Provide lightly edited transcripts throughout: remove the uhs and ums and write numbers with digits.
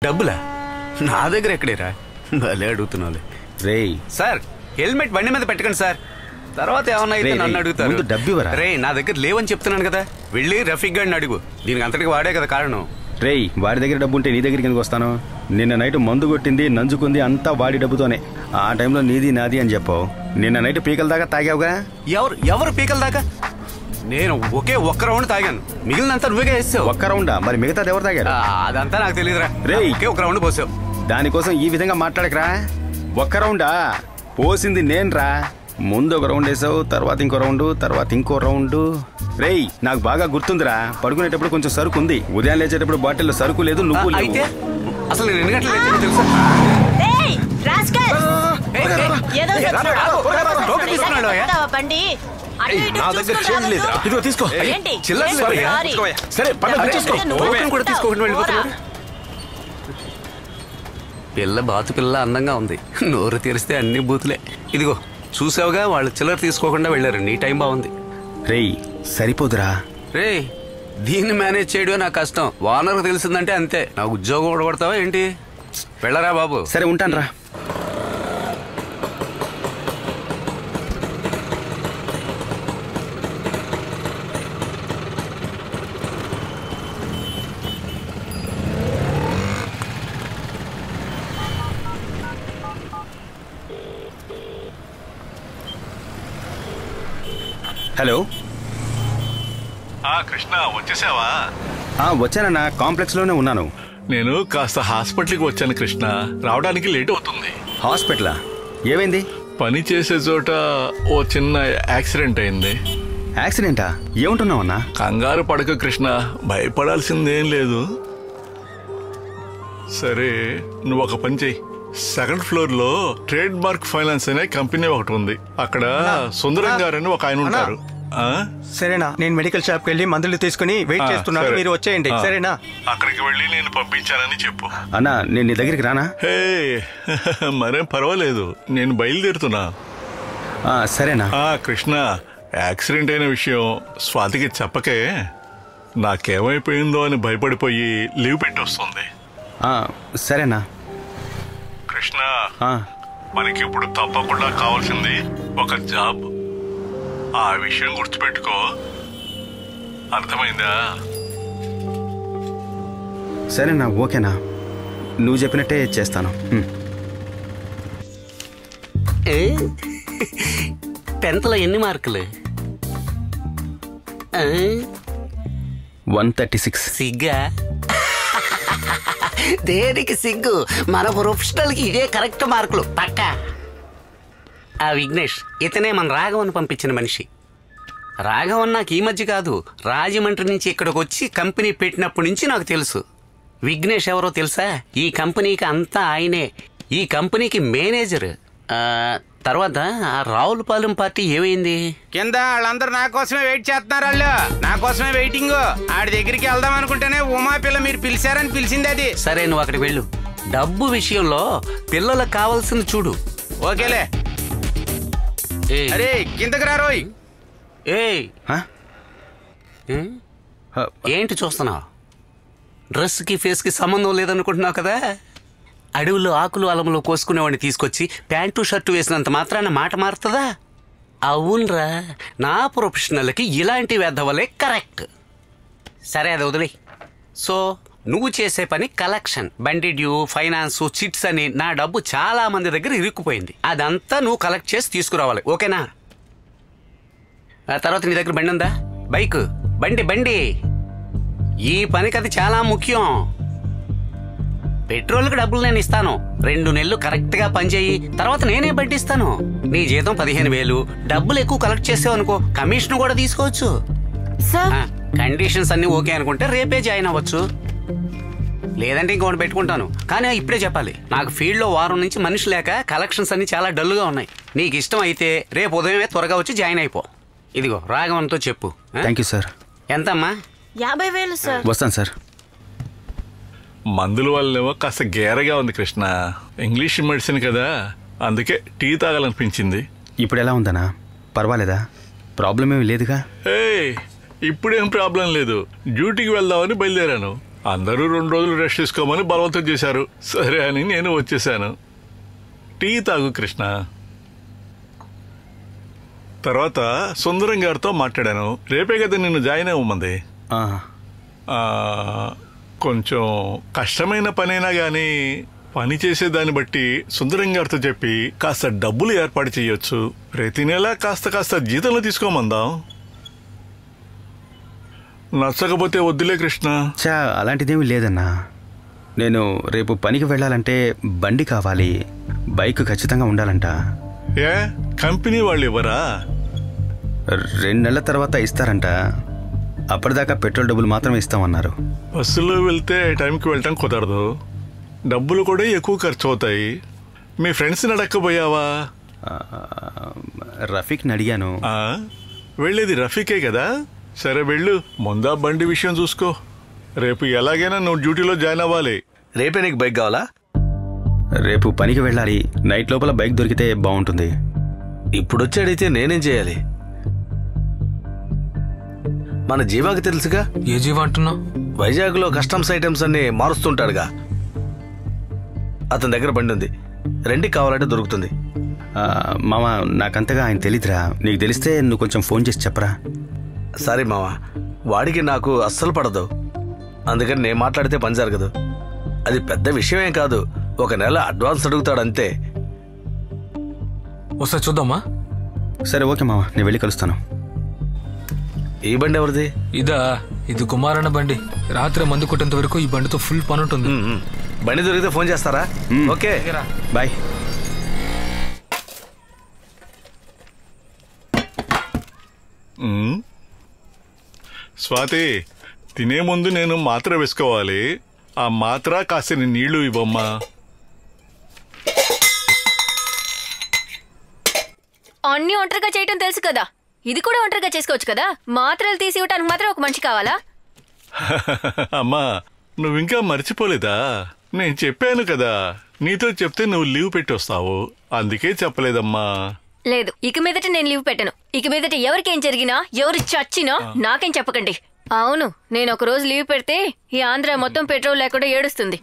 డబ్బులా? నా దగ్గర ఎక్కడేరా? భలే అడుగుతున్నావు. రేయ్ సార్, హెల్మెట్ బండి మీద పెట్టకండి సార్. తర్వాత ఏమన్నా అయితే నన్ను అడుగుతారు. డబ్బు రే, నా దగ్గర లేవని చెప్తున్నాను కదా. వెళ్ళి రఫీక్ గారిని అడుగు. దీనికి అంతటికి వాడే కదా కారణం. రేయ్, వాడి దగ్గర డబ్బు ఉంటే నీ దగ్గరికి ఎందుకు వస్తాను? నిన్న నైట్ మందు కొట్టింది, నంజుకుంది అంతా వాడి డబ్బుతోనే. ఆ టైంలో నీది నాది అని చెప్పావు. నిన్న నైట్ పీకల దాకా తాగావుగా? ఎవరు పీకల దాకా? నేను ఒక్క రౌండ్ తాగాను, మిగిలినంతా నువ్వేగా వేసావు. ఒక్క రౌండా? మరి మిగతాది ఎవరు తాగారు? అదంతా నాకు తెలియదురా. రేయ్, ఒక రౌండ్ పోసావు. దానికోసం ఈ విధంగా మాట్లాడకరా. ఒక్క రౌండా పోసింది నేనురా. ముందు ఒక రౌండ్ వేసావు, తర్వాత ఇంకో రౌండ్, తర్వాత ఇంకో రౌండ్. రేయ్, నాకు బాగా గుర్తుందిరా. పడుకునేటప్పుడు కొంచెం సరుకు ఉంది. ఉదయం లేచేటప్పుడు బాటిల్లో సరుకు లేదు, నువ్వు అయితే అసలు నేను ఎన్ని గంటలు లేచానో తెలుసా? నా దగ్గర చేంజ్ లేదురా. ఇదిగో తీసుకో. సరే, తీసుకోకుండా వెళ్ళిపోతున్నారు. పిల్ల బాతు పిల్ల అందంగా ఉంది. నోరు తెరిస్తే అన్ని బూతులే. ఇదిగో చూసావుగా, వాళ్ళు చిల్లర తీసుకోకుండా వెళ్ళారు. నీ టైం బాగుంది. రేయ్, సరిపోదురా. రే, దీన్ని మేనేజ్ చేయడం నాకు కష్టం. ఓనర్కి తెలిసిందంటే అంతే. నా ఉద్యోగం కూడా పడతావా ఏంటి? వెళ్ళరా బాబు. సరే, ఉంటాను రా. హలో. కృష్ణ, వచ్చేసావా? వచ్చానన్నా, కాంప్లెక్స్ లోనే ఉన్నాను. నేను కాస్త హాస్పిటల్కి వచ్చాను కృష్ణ. రావడానికి లేట్ అవుతుంది. హాస్పిటలా? ఏమైంది? పని చేసే చోట ఓ చిన్న యాక్సిడెంట్ అయింది. యాక్సిడెంటా? ఏముంటున్నావన్నా? కంగారు పడక కృష్ణ, భయపడాల్సిందేం లేదు. సరే, నువ్వు ఒక పని చెయ్యి. సెకండ్ ఫ్లోర్ లో ట్రేడ్ మార్క్ ఫైనాన్స్ అనే కంపెనీ ఒకటి ఉంది. అక్కడ సుందరం గారు అని ఒక ఆయన ఉంటారు. సరేనా? నేను మెడికల్ షాప్ కి వెళ్ళి మందులు తీసుకుని వెయిట్ చేస్తున్నాను, మీరు వచ్చేయండి. సరేనా? అక్కడికి వెళ్ళి నేను పంపించానని చెప్పు. అన్నా, నేను నీ దగ్గరికి రానా? హే, మరేం పర్వాలేదు, నేను బయలుదేరుతున్నా. సరేనా? కృష్ణ, యాక్సిడెంట్ అయిన విషయం స్వాతికి చెప్పకే. నాకేమైపోయిందో అని భయపడిపోయి లీవ్ పెట్టి వస్తుంది. సరేనా? కృష్ణ, మనకి ఇప్పుడు తప్పకుండా కావాల్సింది ఒక జాబ్. ఆ విషయం గుర్తుపెట్టుకో, అర్థమైందా? సరేనా? ఓకేనా? నువ్వు చెప్పినట్టే చేస్తాను. 10th లో ఎన్ని మార్కులు? 136. సిగ్గా? దేనికి సిగ్గు? మన ప్రొఫెషనల్ కి ఇదే కరెక్ట్ మార్కులు పక్క. ఆ విఘ్నేష్, ఇతనే మన రాఘవన్ పంపించిన మనిషి. రాఘవన్ నాకు ఈ మధ్య కాదు, రాజమండ్రి నుంచి ఇక్కడికి వచ్చి కంపెనీ పెట్టినప్పటి నుంచి నాకు తెలుసు. విఘ్నేష్ ఎవరో తెలుసా? ఈ కంపెనీకి అంతా ఆయనే. ఈ కంపెనీకి మేనేజర్. తర్వాత ఆ రావులపాలెం పార్టీ ఏమైంది? కింద వాళ్ళందరూ నా కోసమే వెయిట్ చేస్తున్నారు. వాళ్ళు నా కోసమే వెయిటింగ్. ఆడి దగ్గరికి వెళ్దాం అనుకుంటేనే ఉమా పిల్ల మీరు పిలిచారని పిలిచింది అది. సరే, నువ్వు అక్కడికి వెళ్ళు. డబ్బు విషయంలో పిల్లలకు కావాల్సింది చూడు. ఓకేలే. అరే, కిందకి రా రోయ్. ఏంటి చూస్తున్నావు? డ్రెస్ కి ఫేస్ కి సంబంధం లేదనుకుంటున్నావు కదా. అడవుల్లో ఆకులు అలములు కోసుకునేవాడిని తీసుకొచ్చి ప్యాంటు షర్టు వేసినంత మాత్రాన మాట మారుతుందా? అవునరా, నా ప్రొఫెషనల్కి ఇలాంటి వెధవలే కరెక్ట్. సరే, అది వదిలే. సో నువ్వు చేసే పని కలెక్షన్. బండి డ్యూ, ఫైనాన్స్, చిట్స్ అని నా డబ్బు చాలా మంది దగ్గర ఇరుక్కుపోయింది. అదంతా నువ్వు కలెక్ట్ చేసి తీసుకురావాలి, ఓకేనా? ఆ తర్వాత నీ దగ్గర బండి ఉందా? బైక్, బండి. ఈ పనికి అది చాలా ముఖ్యం. పెట్రోల్కి డబ్బులు నేను ఇస్తాను. 2 నెలలు కరెక్ట్గా పనిచేయి, తర్వాత నేనే బండి ఇస్తాను. నీ జీతం 15,000. డబ్బులు ఎక్కువ కలెక్ట్ చేసావు అనుకో, కమిషన్ కూడా తీసుకోవచ్చు. కండిషన్స్ అన్ని ఓకే అనుకుంటే రేపే జాయిన్ అవ్వచ్చు, లేదంటే ఇంకోటి పెట్టుకుంటాను. కానీ ఇప్పుడే చెప్పాలి, నాకు ఫీల్డ్లో వారం నుంచి మనిషి లేక కలెక్షన్స్ అన్ని చాలా డల్గా ఉన్నాయి. నీకు ఇష్టం అయితే రేపు ఉదయమే త్వరగా వచ్చి జాయిన్ అయిపో. ఇదిగో రాఘవన్తో చెప్పు. Thank you sir. ఎంతమ్మా? 50,000 సార్. వస్తాను సార్. మందుల వల్లనేమో కాస్త గేరగా ఉంది కృష్ణ. ఇంగ్లీష్ మెడిసిన్ కదా, అందుకే టీ తాగాలనిపించింది. ఇప్పుడు ఎలా ఉందనా? పర్వాలేదా? ప్రాబ్లం ఏమి లేదుగా? ఇప్పుడేం ప్రాబ్లం లేదు. డ్యూటీకి వెళ్దామని బయలుదేరాను. అందరూ 2 రోజులు రెస్ట్ తీసుకోమని బలవంతం చేశారు. సరే అని నేను వచ్చేసాను. టీ తాగు కృష్ణ. తర్వాత సుందరం గారితో మాట్లాడాను. రేపే కదా నిన్ను జాయిన్ అవ్వమంది. కొంచెం కష్టమైన పనైనా గానీ పని చేసేదాన్ని బట్టి సుందరం గారితో చెప్పి కాస్త డబ్బులు ఏర్పాటు చేయొచ్చు. ప్రతి నెల కాస్త జీతంలో తీసుకోమందాం. నచ్చకపోతే వద్దులే కృష్ణ. అలాంటిదేమీ లేదన్నా. నేను రేపు పనికి వెళ్ళాలంటే బండి కావాలి, బైక్ ఖచ్చితంగా ఉండాలంట. ఏ కంపెనీ వాళ్ళు ఇవ్వరా? 2 నెలల తర్వాత ఇస్తారంట. అప్పటిదాకా పెట్రోల్ డబ్బులు మాత్రమే ఇస్తామన్నారు. బస్సులో వెళ్తే టైంకి వెళ్ళటం కుదరదు, డబ్బులు కూడా ఎక్కువ ఖర్చు అవుతాయి. మీ ఫ్రెండ్స్ని అడగకపోయావా? రఫీక్ని అడిగాను. వెళ్ళేది రఫీకే కదా. సరే వెళ్ళు, ముందా బండి విషయం చూసుకో. రేపు ఎలాగైనా నువ్వు డ్యూటీలో జాయిన్ అవ్వాలి. రేపే నీకు బైక్ కావాలా? రేపు పనికి వెళ్ళాలి. నైట్ లోపల బైక్ దొరికితే బాగుంటుంది. ఇప్పుడు వచ్చి అడిగితే నేనేం చేయాలి? మన జీవాకి తెలుసుగా. ఏ జీవా అంటున్నావు? వైజాగ్లో కస్టమ్స్ ఐటమ్స్ అన్ని మారుస్తుంటాడుగా. అతని దగ్గర బండి ఉంది. రెండి కావాలంటే దొరుకుతుంది. మామ, నాకంతగా ఆయన తెలీదురా. నీకు తెలిస్తే నువ్వు కొంచెం ఫోన్ చేసి చెప్పరా. సరే మామ, వాడికి నాకు అస్సలు పడదు. అందుకని నేను మాట్లాడితే పని జరగదు. అది పెద్ద విషయమేం కాదు. 1 నెల అడ్వాన్స్ అడుగుతాడంతే. వస్తా చూద్దామా? సరే ఓకే మామ, నేను వెళ్ళి కలుస్తాను. ఈ బండి ఎవరిది? ఇది కుమారన్న బండి. రాత్రి మందు కొట్టేంత వరకు ఈ బండితో ఫుల్ పని ఉంటుంది. బండి దొరికితే ఫోన్ చేస్తారా? Okay bye. స్వాతి, తినే ముందు నేను మాత్ర వేసుకోవాలి. ఆ మాత్ర కాసిన నీళ్లు ఇవ్వమ్మా. అన్ని ఒంటరిగా చేయటం తెలుసు కదా, ఇది కూడా ఒంటరిగా చేసుకోవచ్చు కదా. మాత్రలు తీసి ఇవ్వటానికి మాత్రం ఒక మనిషి కావాలా? అమ్మా, నువ్వింకా మర్చిపోలేదా? నేను చెప్పాను కదా, నీతో చెప్తే నువ్వు లీవ్ పెట్టి వస్తావు. అందుకే చెప్పలేదమ్మా. లేదు, ఇక మీదట నేను లీవ్ పెట్టను. ఇక మీదట ఎవరికేం జరిగినా, ఎవరు చచ్చినా నాకేం చెప్పకండి. అవును, నేను 1 రోజు లీవ్ పెడితే ఈ ఆంధ్ర మొత్తం పెట్రోల్ లేకుండా ఏడుస్తుంది.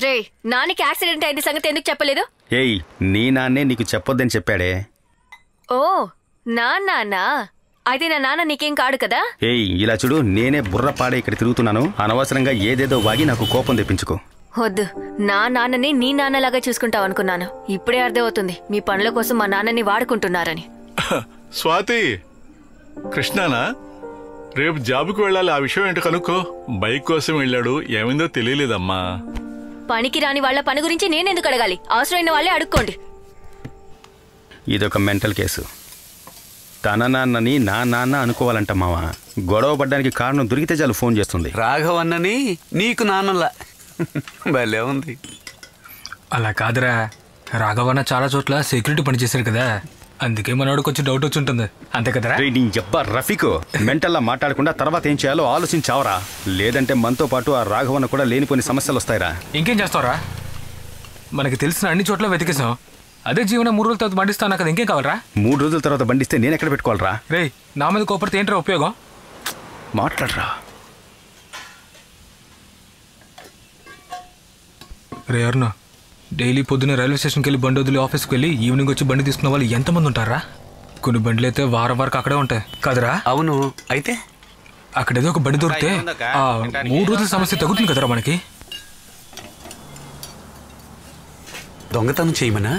రే, నాన్నకి యాక్సిడెంట్ అయిన సంగతి ఎందుకు చెప్పలేదు? ఏయ్, నీ నాన్నే నీకు చెప్పొద్దని చెప్పాడే. ఓ, నాన్న అయితే నా నాన్న నీకేం కాడు కదా. ఏయ్, ఇలా చూడు, నేనే బుర్ర పాడే ఇక్కడ తిరుగుతున్నాను. అనవసరంగా ఏదేదో వాగి నాకు కోపం తెప్పించుకో. వద్దు, నా నాన్నని నీ నాన్నలాగా చూసుకుంటావు అనుకున్నాను. ఇప్పుడే అర్థమవుతుంది మీ పనుల కోసం మా నాన్నని వాడుకుంటున్నారని. స్వాతి, కృష్ణానా రేపు జాబుకు వెళ్ళాలి. ఆ విషయం ఏంటో కనుక్కో. బైక్ కోసం వెళ్ళాడు, ఏమైందో తెలియలేదమ్మా. పనికి రాని వాళ్ళ పని గురించి నేనెందుకు అడగాలి? అవసరమైన వాళ్ళే అడుక్కోండి. ఇదొక మెంటల్ కేసు. తన నాన్నని నా నాన్న అనుకోవాలంట మావా. గొడవ పడ్డానికి కారణం దొరికితే చాలు ఫోన్ చేస్తుంది. రాఘవన్నని నీకు నాన్నలా భలే ఉంది. అలా కాదురా, రాఘవన్న చాలా చోట్ల సెక్యూరిటీ పని చేశారు కదా, అందుకే మనోడికి వచ్చి డౌట్ వచ్చి ఉంటుంది. అంతే కదరా? రఫీకు, మెంటల్లా మాట్లాడకుండా తర్వాత ఏం చేయాలో ఆలోచించావరా. లేదంటే మనతో పాటు ఆ రాఘవన్న కూడా లేనిపోని సమస్యలు వస్తాయిరా. ఇంకేం చేస్తావరా? మనకి తెలిసిన అన్ని చోట్ల వెతికేసాం. అదే జీవన 3 రోజుల తర్వాత బండిస్తాను కదా, ఇంకేం కావాలరా? 3 రోజుల తర్వాత బండిస్తే నేను ఎక్కడ పెట్టుకోవాలరా? రే, నా మీద కోపడితే ఏంట్రా ఉపయోగం? మాట్లాడరా. రే అరుణ, డైలీ పొద్దున్న రైల్వే స్టేషన్కి వెళ్ళి బండి వదిలి ఆఫీస్కి వెళ్ళి ఈవినింగ్ వచ్చి బండి తీసుకున్న వాళ్ళు ఎంతమంది ఉంటారా? కొన్ని బండ్లు అయితే వారం వరకు అక్కడే ఉంటాయి కదరా? అవును, అయితే అక్కడేదో ఒక బండి దొరికితే 3 రోజుల సమస్య తగ్గుతుంది కదరా మనకి. దొంగతనం చేయమనా?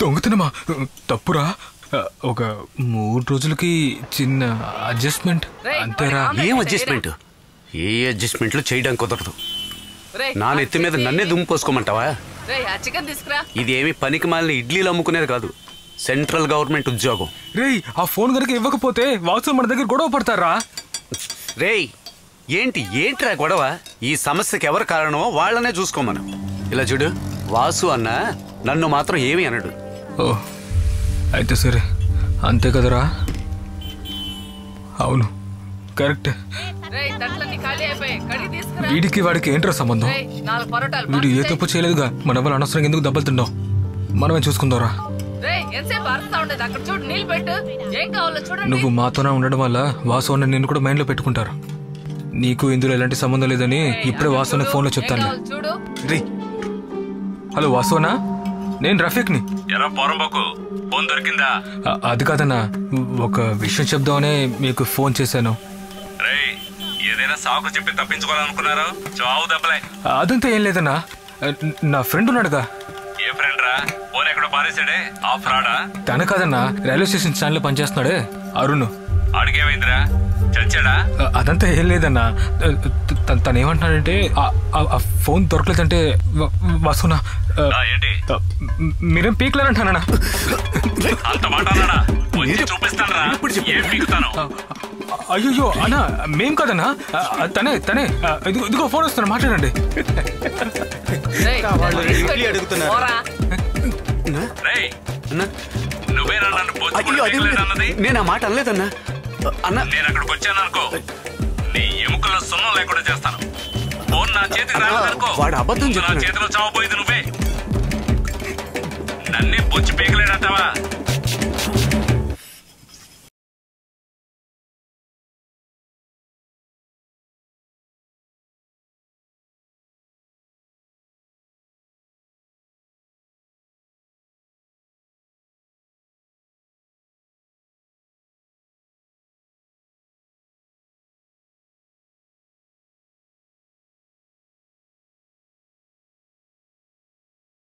దొంగతనమా? తప్పురా. ఒక 3 రోజులకి చిన్న అడ్జస్ట్మెంట్ అంతేరా. ఏం అడ్జస్ట్మెంట్? ఏ అడ్జస్ట్మెంట్లు చేయడం కుదరదు. నా నెత్తి మీద నన్నే దుమ్ము పోసుకోమంటావా? ఇది ఏమి పనికి మాలిన ఇడ్లీలు అమ్ముకునేది కాదు, సెంట్రల్ గవర్నమెంట్ ఉద్యోగం. రేయ్, ఆ ఫోన్ కనుక ఇవ్వకపోతే వాసు మన దగ్గర గొడవ పడతారా? రేయ్, ఏంట్రా గొడవ? ఈ సమస్యకి ఎవరు కారణమో వాళ్ళనే చూసుకోమను. ఇలా చూడు, వాసు అన్న నన్ను మాత్రం ఏమీ అనడు. ఓ, అయితే సరే, అంతే కదరా? అవును, కరెక్ట్. వీడికి వాడికి ఏంట్రా సంబంధం? వీడు ఏ తప్పు చేయలేదుగా, మన వాళ్ళు అనవసరంగా ఎందుకు దెబ్బలు తింటాం? మనమే చూసుకుందాంరా. నువ్వు మాతోనే ఉండడం వల్ల వాసు అన్న నిన్ను కూడా మైండ్లో పెట్టుకుంటారు. నీకు ఇందులో ఎలాంటి సంబంధం లేదని ఇప్పుడే వాసుని ఫోన్లో చెప్తాను. రే హలో వాసునా, నేను రఫీక్ని. ఎరా పోరంబోకు, ఫోన్ దొరికిందా? అది కాదన్నా, ఒక విషయం చెప్దామనే మీకు ఫోన్ చేశాను. రేయ్, ఏదైనా సాకు చెప్పి తప్పించుకోవాలనుకున్నారో చావు దెబ్బలే. అదంతా ఏం లేదన్నా, నా ఫ్రెండ్ ఉన్నాడుగా. ఏ ఫ్రెండ్ రా? ఫోన్ ఎక్కడో పారేసాడే, ఆ ఫ్రాడా? తన కాదన్నా, రైల్వే స్టేషన్ స్టాండ్ లో పనిచేస్తున్నాడే అరుణ్. అడిగేమైందిరా, చచ్చాడా? అదంతా ఏం లేదన్నా, తను ఏమంటున్నాడంటే ఆ ఫోన్ దొరకలేదంటే వసునా ఏంటి మీరేం పీక్లేరంటానా? అంత మాట చూపిస్తాను, ఏం పీకుతాను? అయ్యో అన్నా, మేం కదన్నా, తనే ఇదిగో ఫోన్ వస్తున్నా, మాట్లాడండి. నువ్వేనా నన్ను నేను ఆ మాట అనలేదన్నా. అన్నా, నేను అక్కడికి వచ్చాను అనుకో, నీ ఎముకల్లో సున్నం లేకుండా చేస్తాను. ఫోన్ నా చేతికి రాలేదనుకో, వాడు అబద్ధం నా చేతిలో చావబోయేది నువ్వే. నన్నే బొచ్చి పీకలే